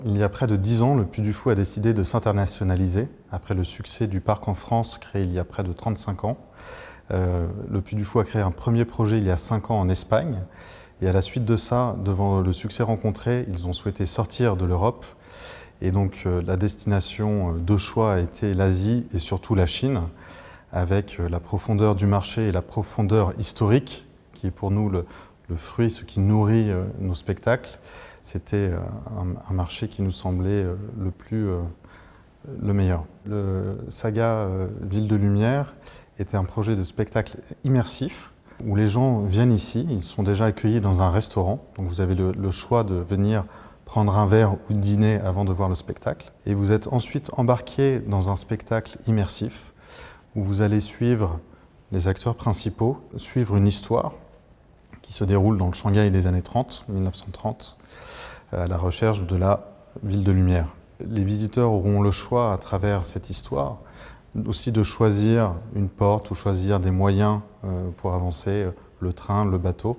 Il y a près de 10 ans, le Puy du Fou a décidé de s'internationaliser après le succès du parc en France créé il y a près de 35 ans. Le Puy du Fou a créé un premier projet il y a 5 ans en Espagne et à la suite de ça, devant le succès rencontré, ils ont souhaité sortir de l'Europe et donc la destination de choix a été l'Asie et surtout la Chine avec la profondeur du marché et la profondeur historique qui est pour nous le fruit, ce qui nourrit nos spectacles. C'était un marché qui nous semblait le meilleur. Le Saga Ville de Lumière était un projet de spectacle immersif où les gens viennent ici, ils sont déjà accueillis dans un restaurant, donc vous avez le choix de venir prendre un verre ou dîner avant de voir le spectacle. Et vous êtes ensuite embarqué dans un spectacle immersif où vous allez suivre les acteurs principaux, suivre une histoire qui se déroule dans le Shanghai des années 30, 1930, à la recherche de la Ville de Lumière. Les visiteurs auront le choix, à travers cette histoire, aussi de choisir une porte ou choisir des moyens pour avancer, le train, le bateau,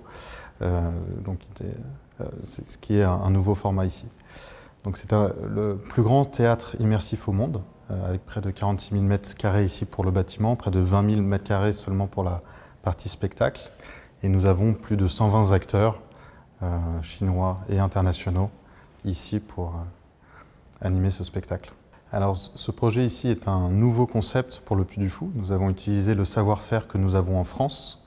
c'est ce qui est un nouveau format ici. Donc c'est le plus grand théâtre immersif au monde, avec près de 46 000 mètres carrés ici pour le bâtiment, près de 20 000 mètres carrés seulement pour la partie spectacle. Et nous avons plus de 120 acteurs chinois et internationaux ici pour animer ce spectacle. Alors ce projet ici est un nouveau concept pour le Puy du Fou. Nous avons utilisé le savoir-faire que nous avons en France,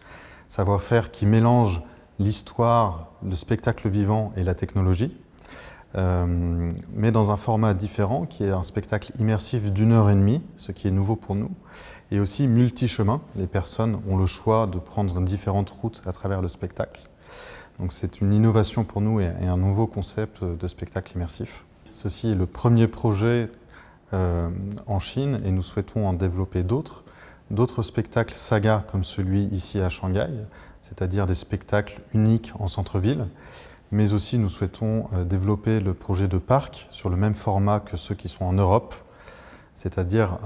savoir-faire qui mélange l'histoire, le spectacle vivant et la technologie, mais dans un format différent qui est un spectacle immersif d'1h30, ce qui est nouveau pour nous, et aussi multi-chemin. Les personnes ont le choix de prendre différentes routes à travers le spectacle. Donc c'est une innovation pour nous et un nouveau concept de spectacle immersif. Ceci est le premier projet en Chine et nous souhaitons en développer d'autres spectacles saga comme celui ici à Shanghai, c'est-à-dire des spectacles uniques en centre-ville, mais aussi nous souhaitons développer le projet de parc sur le même format que ceux qui sont en Europe, c'est-à-dire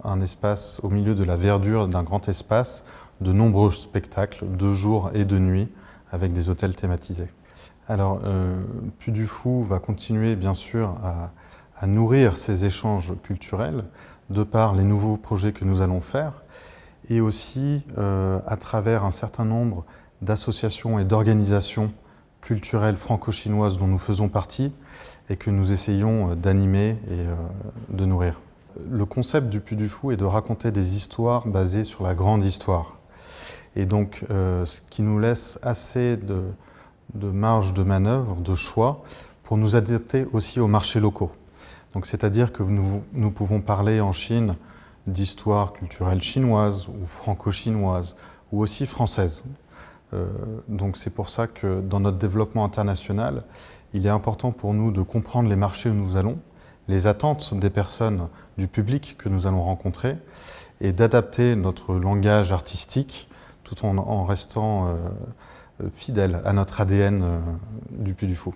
un espace au milieu de la verdure d'un grand espace, de nombreux spectacles de jour et de nuit avec des hôtels thématisés. Alors, Puy du Fou va continuer bien sûr à nourrir ces échanges culturels de par les nouveaux projets que nous allons faire et aussi à travers un certain nombre d'associations et d'organisations culturelles franco-chinoises dont nous faisons partie et que nous essayons d'animer et de nourrir. Le concept du Puy du Fou est de raconter des histoires basées sur la grande histoire. Et donc, ce qui nous laisse assez de marge de manœuvre, de choix, pour nous adapter aussi aux marchés locaux. Donc, c'est-à-dire que nous pouvons parler en Chine d'histoire culturelle chinoise ou franco-chinoise ou aussi française. Donc c'est pour ça que dans notre développement international, il est important pour nous de comprendre les marchés où nous allons, les attentes des personnes, du public que nous allons rencontrer et d'adapter notre langage artistique tout en restant fidèle à notre ADN du Puy du Fou.